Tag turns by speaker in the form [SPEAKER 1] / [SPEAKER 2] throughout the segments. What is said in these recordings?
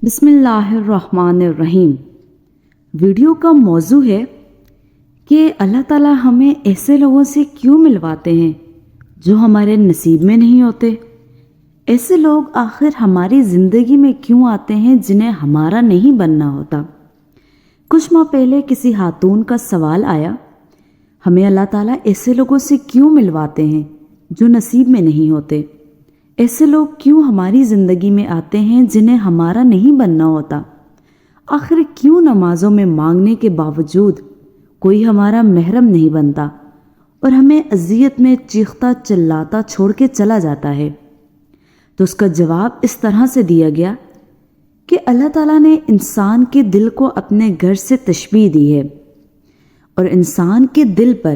[SPEAKER 1] بسم اللہ الرحمن الرحیم۔ ویڈیو کا موضوع ہے کہ اللہ تعالیٰ ہمیں ایسے لوگوں سے کیوں ملواتے ہیں جو ہمارے نصیب میں نہیں ہوتے۔ ایسے لوگ آخر ہماری زندگی میں کیوں آتے ہیں جنہیں ہمارا نہیں بننا ہوتا۔ کچھ ماہ پہلے کسی خاتون کا سوال آیا، ہمیں اللہ تعالیٰ ایسے لوگوں سے کیوں ملواتے ہیں جو نصیب میں نہیں ہوتے۔ ایسے لوگ کیوں ہماری زندگی میں آتے ہیں جنہیں ہمارا نہیں بننا ہوتا۔ آخر کیوں نمازوں میں مانگنے کے باوجود کوئی ہمارا محرم نہیں بنتا اور ہمیں اذیت میں چیختا چلاتا چھوڑ کے چلا جاتا ہے؟ تو اس کا جواب اس طرح سے دیا گیا کہ اللہ تعالیٰ نے انسان کے دل کو اپنے گھر سے تشبیہ دی ہے اور انسان کے دل پر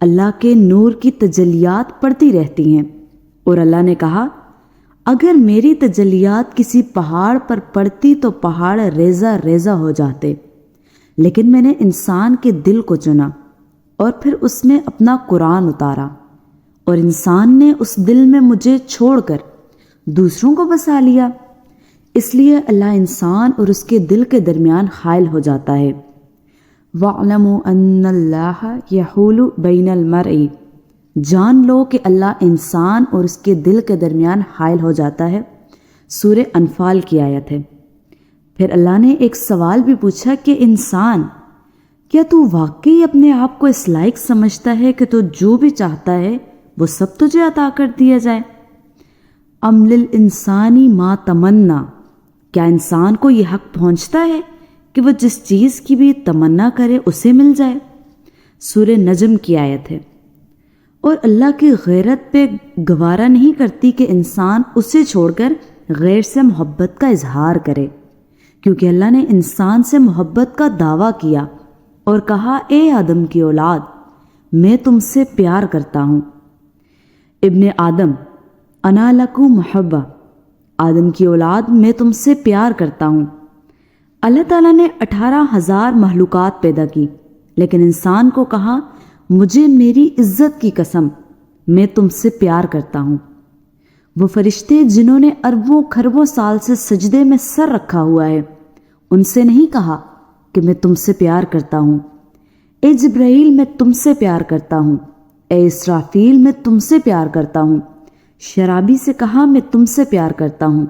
[SPEAKER 1] اللہ کے نور کی تجلیات پڑتی رہتی ہیں، اور اللہ نے کہا اگر میری تجلیات کسی پہاڑ پر پڑتی تو پہاڑ ریزہ ریزہ ہو جاتے، لیکن میں نے انسان کے دل کو چنا اور پھر اس میں اپنا قرآن اتارا، اور انسان نے اس دل میں مجھے چھوڑ کر دوسروں کو بسا لیا، اس لیے اللہ انسان اور اس کے دل کے درمیان حائل ہو جاتا ہے۔ وَاعْلَمُوا أَنَّ اللَّهَ يَحُولُ بَيْنَ الْمَرْءِ، جان لو کہ اللہ انسان اور اس کے دل کے درمیان حائل ہو جاتا ہے۔ سورہ انفال کی آیت ہے۔ پھر اللہ نے ایک سوال بھی پوچھا کہ انسان، کیا تو واقعی اپنے آپ کو اس لائق سمجھتا ہے کہ تو جو بھی چاہتا ہے وہ سب تجھے عطا کر دیا جائے؟ ام للانسانی ما تمنا، کیا انسان کو یہ حق پہنچتا ہے کہ وہ جس چیز کی بھی تمنا کرے اسے مل جائے؟ سورہ نجم کی آیت ہے۔ اور اللہ کی غیرت پہ گوارا نہیں کرتی کہ انسان اسے چھوڑ کر غیر سے محبت کا اظہار کرے، کیونکہ اللہ نے انسان سے محبت کا دعویٰ کیا اور کہا اے آدم کی اولاد، میں تم سے پیار کرتا ہوں۔ ابن آدم انا لکو محبہ، آدم کی اولاد میں تم سے پیار کرتا ہوں۔ اللہ تعالیٰ نے 18,000 مخلوقات پیدا کی، لیکن انسان کو کہا مجھے میری عزت کی قسم میں تم سے پیار کرتا ہوں۔ وہ فرشتے جنہوں نے اربوں کھربوں سال سے سجدے میں سر رکھا ہوا ہے، ان سے نہیں کہا کہ میں تم سے پیار کرتا ہوں۔ اے جبرائیل میں تم سے پیار کرتا ہوں، اے اسرافیل میں تم سے پیار کرتا ہوں۔ شرابی سے کہا میں تم سے پیار کرتا ہوں،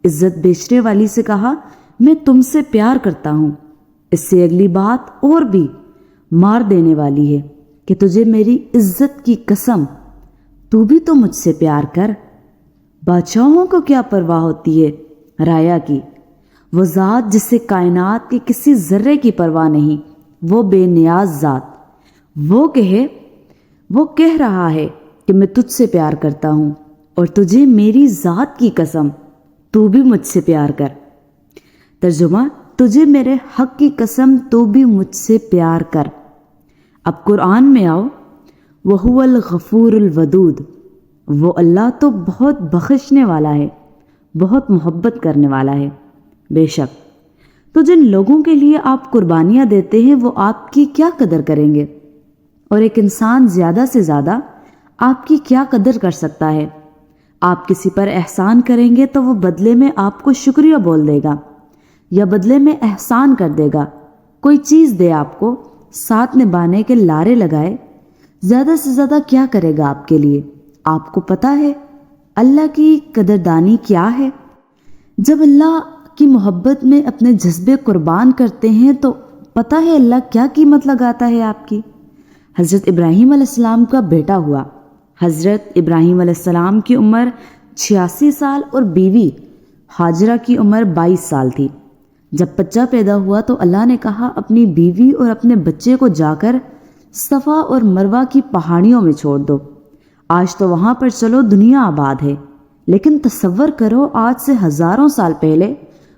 [SPEAKER 1] عزت بیچنے والی سے کہا میں تم سے پیار کرتا ہوں۔ اس سے اگلی بات اور بھی مار دینے والی ہے کہ تجھے میری عزت کی قسم تو بھی تو مجھ سے پیار کر۔ بادشاہوں کو کیا پرواہ ہوتی ہے رایا کی، وہ ذات جسے کائنات کے کسی ذرے کی پرواہ نہیں، وہ بے نیاز ذات، وہ کہہ رہا ہے کہ میں تجھ سے پیار کرتا ہوں اور تجھے میری ذات کی قسم تو بھی مجھ سے پیار کر۔ ترجمہ، تجھے میرے حق کی قسم تو بھی مجھ سے پیار کر۔ اب قرآن میں آؤ، وَهُوَ الْغَفُورُ الْوَدُودُ، وہ اللہ تو بہت بخشنے والا ہے، بہت محبت کرنے والا ہے۔ بے شک تو جن لوگوں کے لیے آپ قربانیاں دیتے ہیں وہ آپ کی کیا قدر کریں گے، اور ایک انسان زیادہ سے زیادہ آپ کی کیا قدر کر سکتا ہے؟ آپ کسی پر احسان کریں گے تو وہ بدلے میں آپ کو شکریہ بول دے گا یا بدلے میں احسان کر دے گا، کوئی چیز دے آپ کو، ساتھ نبھانے کے لارے لگائے، زیادہ سے زیادہ کیا کرے گا آپ کے لیے؟ آپ کو پتہ ہے اللہ کی قدردانی کیا ہے؟ جب اللہ کی محبت میں اپنے جذبے قربان کرتے ہیں تو پتہ ہے اللہ کیا قیمت لگاتا ہے آپ کی۔ حضرت ابراہیم علیہ السلام کا بیٹا ہوا۔ حضرت ابراہیم علیہ السلام کی عمر 86 سال اور بیوی ہاجرہ کی عمر 22 سال تھی۔ جب بچہ پیدا ہوا تو اللہ نے کہا اپنی بیوی اور اپنے بچے کو جا کر صفا اور مروہ کی پہاڑیوں میں چھوڑ دو، آج تو وہاں پر چلو دنیا آباد ہے، لیکن تصور کرو آج سے ہزاروں سال پہلے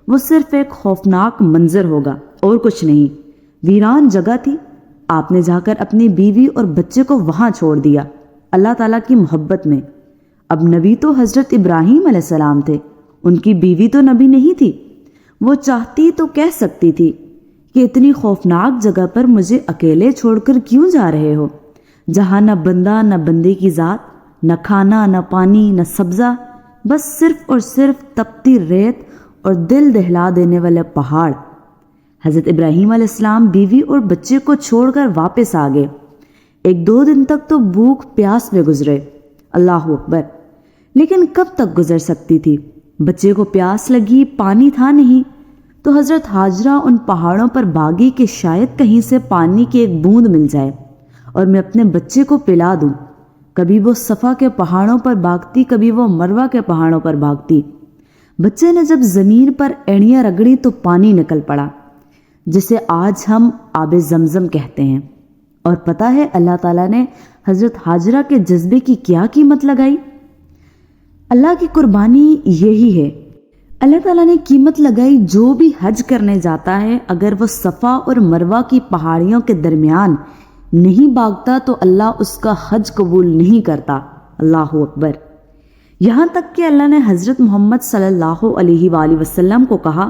[SPEAKER 1] وہ صرف ایک خوفناک منظر ہوگا اور کچھ نہیں، ویران جگہ تھی۔ آپ نے جا کر اپنی بیوی اور بچے کو وہاں چھوڑ دیا اللہ تعالیٰ کی محبت میں۔ اب نبی تو حضرت ابراہیم علیہ السلام تھے، ان کی بیوی تو نبی نہیں تھی۔ وہ چاہتی تو کہہ سکتی تھی کہ اتنی خوفناک جگہ پر مجھے اکیلے چھوڑ کر کیوں جا رہے ہو، جہاں نہ بندہ نہ بندے کی ذات، نہ کھانا نہ پانی نہ سبزہ، بس صرف اور صرف تپتی ریت اور دل دہلا دینے والے پہاڑ۔ حضرت ابراہیم علیہ السلام بیوی اور بچے کو چھوڑ کر واپس آ گئے۔ 1-2 دن تک تو بھوک پیاس میں گزرے۔ اللہ اکبر! لیکن کب تک گزر سکتی تھی؟ بچے کو پیاس لگی، پانی تھا نہیں، تو حضرت ہاجرہ ان پہاڑوں پر بھاگی کہ شاید کہیں سے پانی کی ایک بوند مل جائے اور میں اپنے بچے کو پلا دوں۔ کبھی وہ صفا کے پہاڑوں پر بھاگتی، کبھی وہ مروہ کے پہاڑوں پر بھاگتی۔ بچے نے جب زمین پر اینڑیاں رگڑی تو پانی نکل پڑا، جسے آج ہم آب زمزم کہتے ہیں۔ اور پتہ ہے اللہ تعالیٰ نے حضرت ہاجرہ کے جذبے کی کیا قیمت لگائی؟ اللہ کی قربانی یہی ہے۔ اللہ تعالیٰ نے قیمت لگائی، جو بھی حج کرنے جاتا ہے اگر وہ صفا اور مروہ کی پہاڑیوں کے درمیان نہیں بھاگتا تو اللہ اس کا حج قبول نہیں کرتا۔ اللہ اکبر! یہاں تک کہ اللہ نے حضرت محمد صلی اللہ علیہ وآلہ وسلم کو کہا،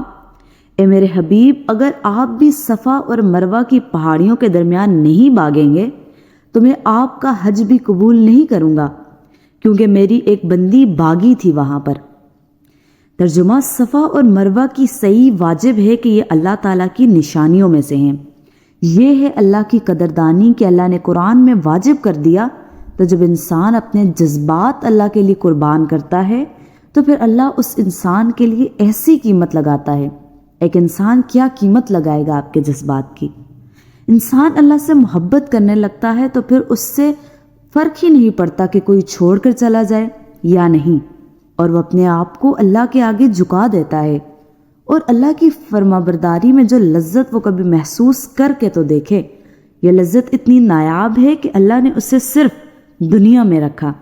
[SPEAKER 1] اے میرے حبیب، اگر آپ بھی صفا اور مروہ کی پہاڑیوں کے درمیان نہیں بھاگیں گے تو میں آپ کا حج بھی قبول نہیں کروں گا، کیونکہ میری ایک بندی باغی تھی وہاں پر۔ ترجمہ: صفا اور مروہ کی صحیح واجب ہے کہ یہ اللہ تعالیٰ کی نشانیوں میں سے ہیں۔ یہ ہے اللہ کی قدردانی کہ اللہ نے قرآن میں واجب کر دیا، تو جب انسان اپنے جذبات اللہ کے لیے قربان کرتا ہے تو پھر اللہ اس انسان کے لیے ایسی قیمت لگاتا ہے۔ ایک انسان کیا قیمت لگائے گا آپ کے جذبات کی؟ انسان اللہ سے محبت کرنے لگتا ہے تو پھر اس سے فرق ہی نہیں پڑتا کہ کوئی چھوڑ کر چلا جائے یا نہیں، اور وہ اپنے آپ کو اللہ کے آگے جھکا دیتا ہے۔ اور اللہ کی فرمانبرداری میں جو لذت وہ کبھی محسوس کر کے تو دیکھے، یہ لذت اتنی نایاب ہے کہ اللہ نے اسے صرف دنیا میں رکھا۔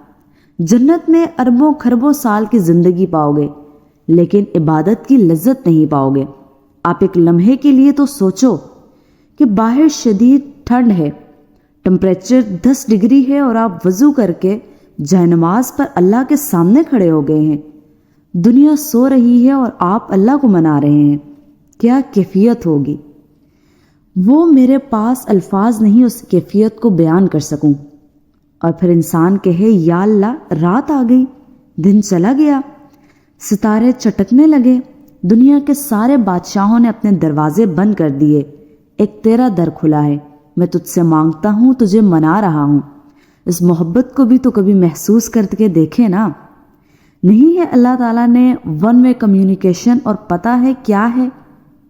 [SPEAKER 1] جنت میں اربوں کھربوں سال کی زندگی پاؤ گے، لیکن عبادت کی لذت نہیں پاؤ گے۔ آپ ایک لمحے کے لیے تو سوچو کہ باہر شدید ٹھنڈ ہے، ٹمپریچر 10 ڈگری ہے، اور آپ وضو کر کے جائے نماز پر اللہ کے سامنے کھڑے ہو گئے ہیں۔ دنیا سو رہی ہے اور آپ اللہ کو منا رہے ہیں۔ کیا کیفیت ہوگی؟ وہ میرے پاس الفاظ نہیں اس کیفیت کو بیان کر سکوں۔ اور پھر انسان کہے، یا اللہ، رات آ گئی، دن چلا گیا، ستارے چٹکنے لگے، دنیا کے سارے بادشاہوں نے اپنے دروازے بند کر دیے، ایک تیرا در کھلا ہے، میں تجھ سے مانگتا ہوں، تجھے منا رہا ہوں۔ اس محبت کو بھی تو کبھی محسوس کر کے دیکھے نا۔ نہیں ہے اللہ تعالیٰ نے 1 وے کمیونیکیشن، اور پتہ ہے کیا ہے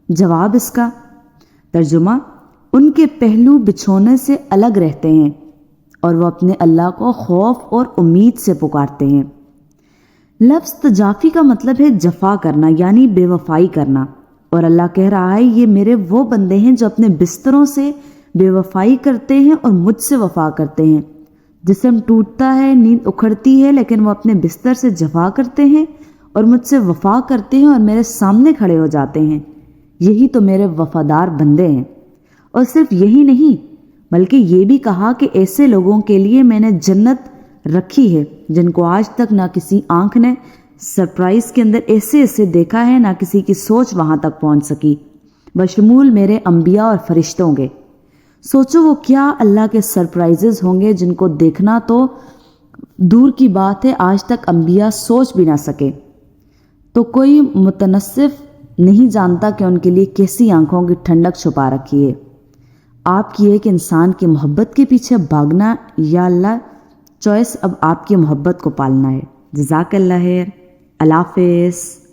[SPEAKER 1] جواب اس کا؟ ترجمہ: ان کے پہلو بچھونے سے الگ رہتے ہیں اور وہ اپنے اللہ کو خوف اور امید سے پکارتے ہیں۔ لفظ تجافی کا مطلب ہے جفا کرنا، یعنی بے وفائی کرنا، اور اللہ کہہ رہا ہے یہ میرے وہ بندے ہیں جو اپنے بستروں سے بے وفائی کرتے ہیں اور مجھ سے وفا کرتے ہیں۔ جسم ٹوٹتا ہے، نیند اکھڑتی ہے، لیکن وہ اپنے بستر سے جفا کرتے ہیں اور مجھ سے وفا کرتے ہیں اور میرے سامنے کھڑے ہو جاتے ہیں۔ یہی تو میرے وفادار بندے ہیں۔ اور صرف یہی نہیں، بلکہ یہ بھی کہا کہ ایسے لوگوں کے لیے میں نے جنت رکھی ہے جن کو آج تک نہ کسی آنکھ نے سرپرائز کے اندر ایسے دیکھا ہے، نہ کسی کی سوچ وہاں تک پہنچ سکی، بشمول میرے انبیاء اور فرشتوں کے۔ سوچو وہ کیا اللہ کے سرپرائزز ہوں گے جن کو دیکھنا تو دور کی بات ہے، آج تک انبیاء سوچ بھی نہ سکے۔ تو کوئی متنصف نہیں جانتا کہ ان کے لیے کیسی آنکھوں کی ٹھنڈک چھپا رکھی ہے۔ آپ کی ایک انسان کی محبت کے پیچھے بھاگنا، یا اللہ چوائس اب آپ کی محبت کو پالنا ہے۔ جزاک اللہ خیر۔ اللہ حافظ۔